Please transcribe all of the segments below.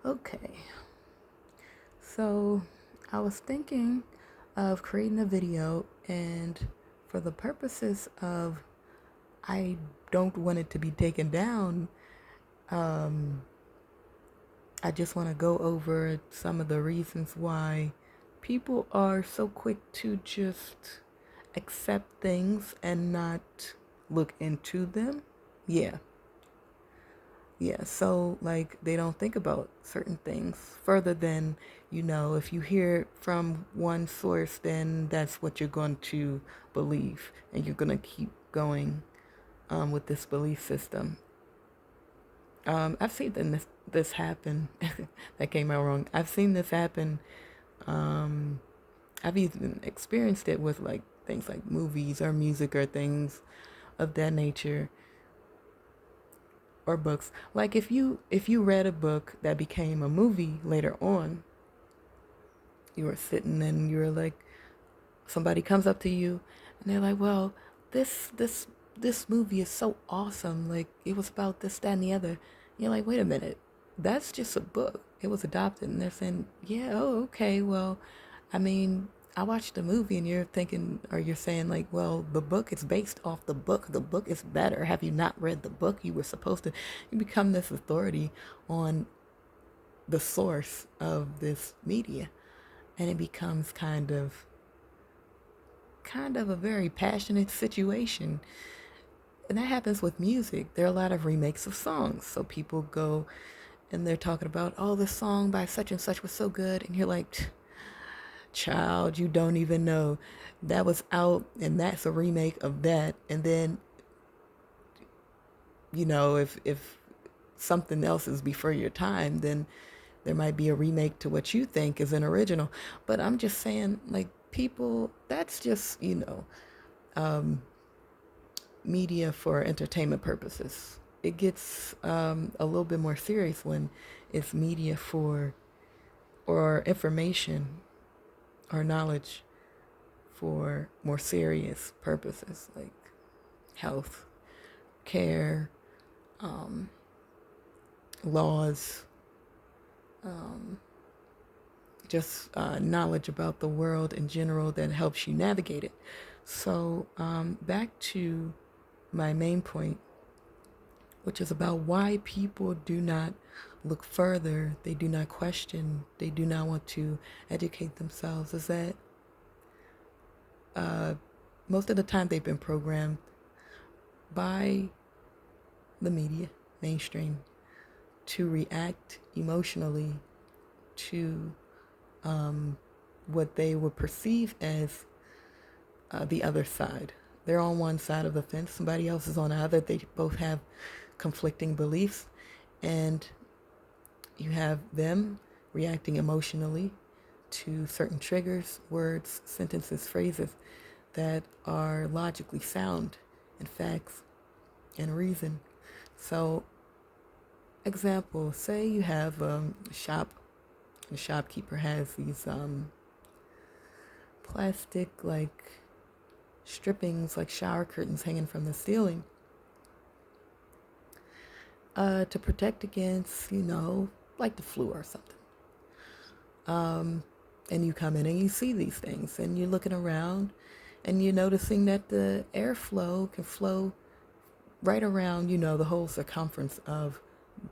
Okay, so I was thinking of creating a video, and for the purposes of I don't want it to be taken down, um, I just want to go over some of the reasons why people are so quick to just accept things and not look into them. Yeah, yeah, so like they don't think about certain things further than, if you hear it from one source, then that's what you're going to believe, and you're going to keep going with this belief system. I've seen this happen. That came out wrong. I've seen this happen. Um, I've even experienced it with like things like movies or music or things of that nature, or books. Like if you read a book that became a movie later on, you were sitting and you were like, somebody comes up to you and they're like, well, this movie is so awesome. Like it was about this, that, and the other. And you're like, wait a minute, that's just a book. It was adopted, and they're saying, yeah, oh, okay, well, I mean, I watched the movie, and you're thinking, or you're saying, like, well, the book is based off the book. The book is better. Have you not read the book? You were supposed to. You become this authority on the source of this media, and it becomes kind of a very passionate situation. And that happens with music. There are a lot of remakes of songs. So people go and they're talking about, oh, this song by such and such was so good. And you're like, child, you don't even know that was out and that's a remake of that. And then, if something else is before your time, then there might be a remake to what you think is an original. But I'm just saying, like, people, that's just, um, media for entertainment purposes. It gets a little bit more serious when it's media for, or information or knowledge for more serious purposes like health, care, um, laws, um, just knowledge about the world in general that helps you navigate it. So, back to my main point, which is about why people do not look further, they do not question, they do not want to educate themselves, is that uh, most of the time they've been programmed by the media, mainstream, to react emotionally to what they would perceive as the other side. They're on one side of the fence, somebody else is on the other. They both have conflicting beliefs, and you have them reacting emotionally to certain triggers, words, sentences, phrases that are logically sound and facts and reason. So, example, say you have a shop, the shopkeeper has these plastic like strippings, like shower curtains hanging from the ceiling to protect against, like the flu or something. Um, and you come in and you see these things and you're looking around and you're noticing that the airflow can flow right around, the whole circumference of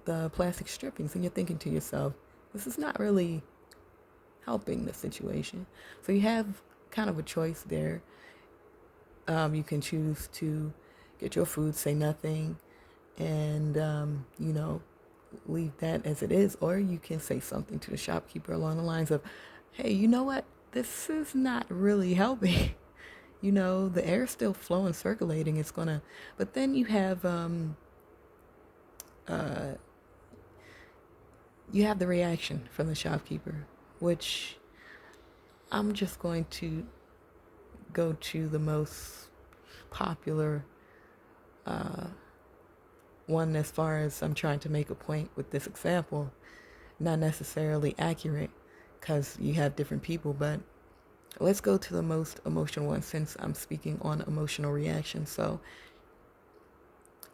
the plastic strippings. And you're thinking to yourself, this is not really helping the situation. So you have kind of a choice there. You can choose to get your food, say nothing, and, leave that as it is. Or you can say something to the shopkeeper along the lines of, hey, you know what? This is not really helping. The air's still flowing, circulating. It's going to, but then uh, you have the reaction from the shopkeeper, which I'm just going to go to the most popular uh, one as far as I'm trying to make a point with this example. Not necessarily accurate because you have different people, but let's go to the most emotional one since I'm speaking on emotional reaction. So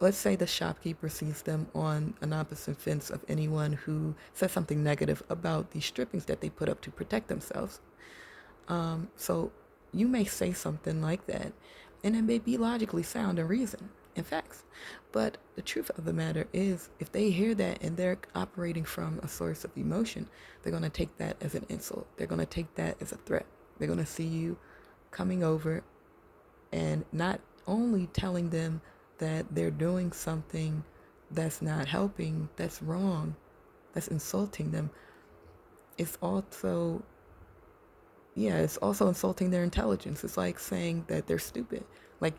let's say the shopkeeper sees them on an opposite fence of anyone who says something negative about the strippings that they put up to protect themselves. So you may say something like that, and it may be logically sound and reason and facts. But the truth of the matter is, if they hear that and they're operating from a source of emotion, they're going to take that as an insult. They're going to take that as a threat. They're going to see you coming over and not only telling them that they're doing something that's not helping, that's wrong, that's insulting them. It's also, yeah, it's also insulting their intelligence. It's like saying that they're stupid. Like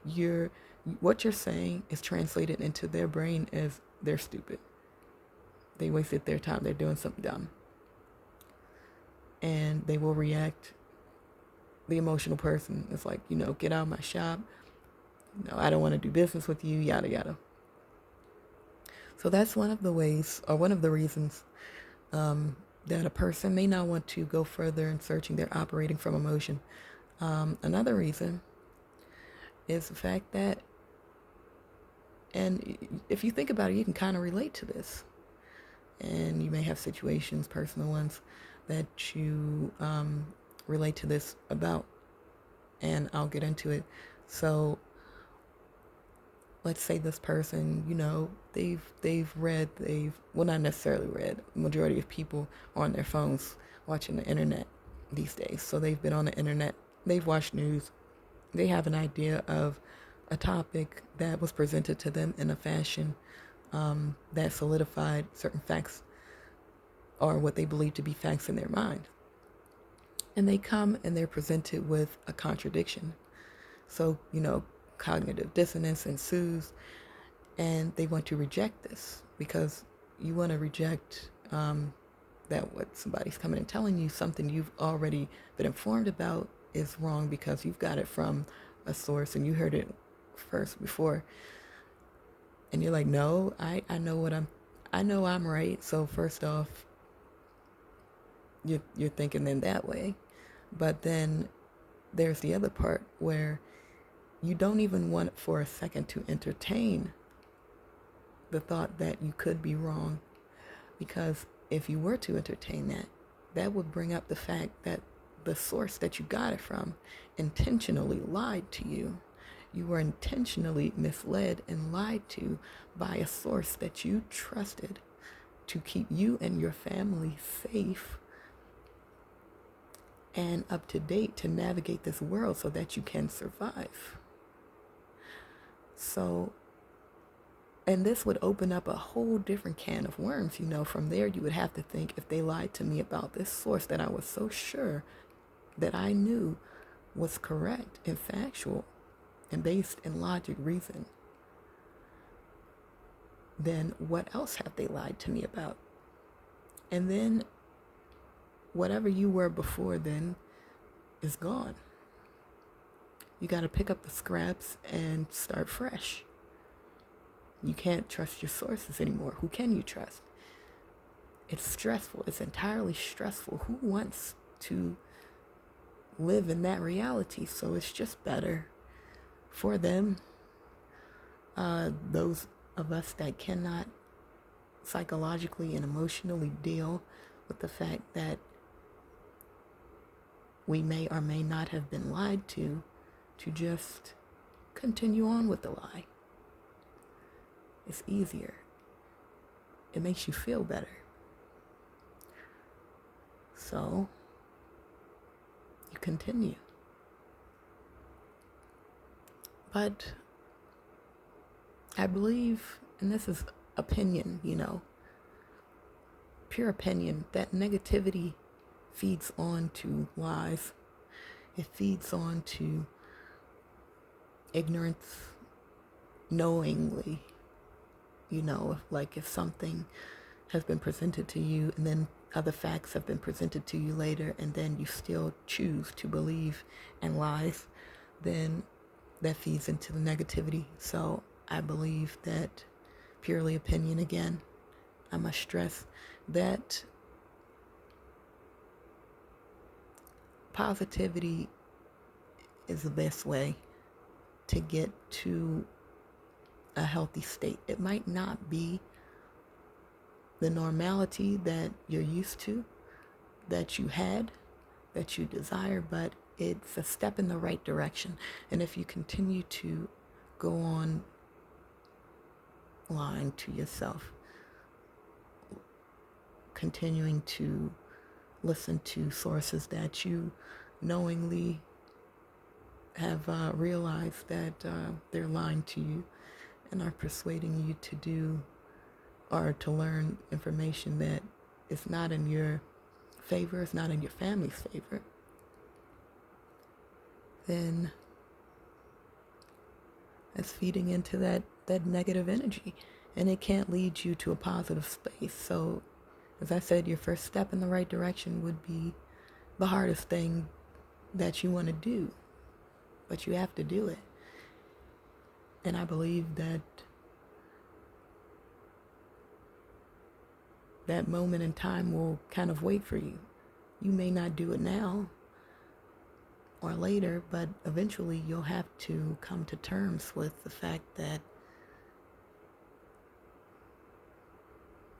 what you're saying is translated into their brain as they're stupid. They wasted their time. They're doing something dumb. And they will react. The emotional person is like, get out of my shop. No, I don't want to do business with you, yada, yada. So that's one of the ways, or one of the reasons that a person may not want to go further in searching. They're operating from emotion. Another reason is the fact that, and if you think about it, you can kind of relate to this. And you may have situations, personal ones, that you relate to this about. And I'll get into it. So let's say this person, they've well, not necessarily read. Majority of people are on their phones watching the internet these days. So they've been on the internet, they've watched news, they have an idea of a topic that was presented to them in a fashion that solidified certain facts or what they believe to be facts in their mind. And they come and they're presented with a contradiction. So, cognitive dissonance ensues, and they want to reject this because you want to reject that what somebody's coming and telling you, something you've already been informed about, is wrong because you've got it from a source and you heard it first before. And you're like, no, I know I'm right. So first off, you're thinking in that way. But then there's the other part where you don't even want for a second to entertain the thought that you could be wrong. Because if you were to entertain that, that would bring up the fact that the source that you got it from intentionally lied to you. You were intentionally misled and lied to by a source that you trusted to keep you and your family safe and up to date to navigate this world so that you can survive. So, and this would open up a whole different can of worms. From there you would have to think, if they lied to me about this source that I was so sure that I knew was correct and factual and based in logic, reason, then what else have they lied to me about? And then whatever you were before then is gone. You got to pick up the scraps and start fresh. You can't trust your sources anymore. Who can you trust? It's stressful. It's entirely stressful. Who wants to live in that reality? So it's just better for them, those of us that cannot psychologically and emotionally deal with the fact that we may or may not have been lied to just continue on with the lie. It's easier. It makes you feel better. So you continue. But I believe, and this is opinion, pure opinion, that negativity feeds on to lies. It feeds on to ignorance knowingly. If something has been presented to you and then other facts have been presented to you later and then you still choose to believe in lies, then that feeds into the negativity. So I believe that purely opinion, again, I must stress that positivity is the best way to get to a healthy state. It might not be the normality that you're used to, that you had, that you desire, but it's a step in the right direction. And if you continue to go on lying to yourself, continuing to listen to sources that you knowingly have realized that they're lying to you and are persuading you to do or to learn information that is not in your favor, it's not in your family's favor, then it's feeding into that negative energy, and it can't lead you to a positive space. So, as I said, your first step in the right direction would be the hardest thing that you want to do, but you have to do it. And I believe that that moment in time will kind of wait for you. You may not do it now or later, but eventually you'll have to come to terms with the fact that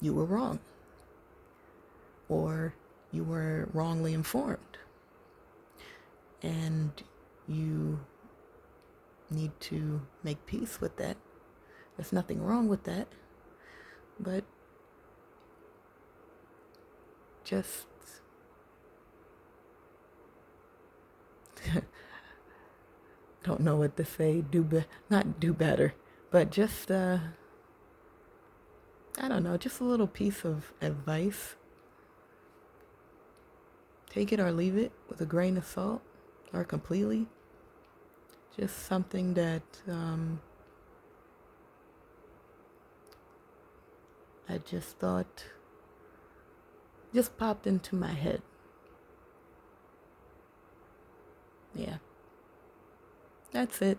you were wrong, or you were wrongly informed, and you need to make peace with that. There's nothing wrong with that, but just don't know what to say. Not do better, but just I don't know, just a little piece of advice. Take it or leave it with a grain of salt, or completely. Just something that I just thought just popped into my head. Yeah, that's it.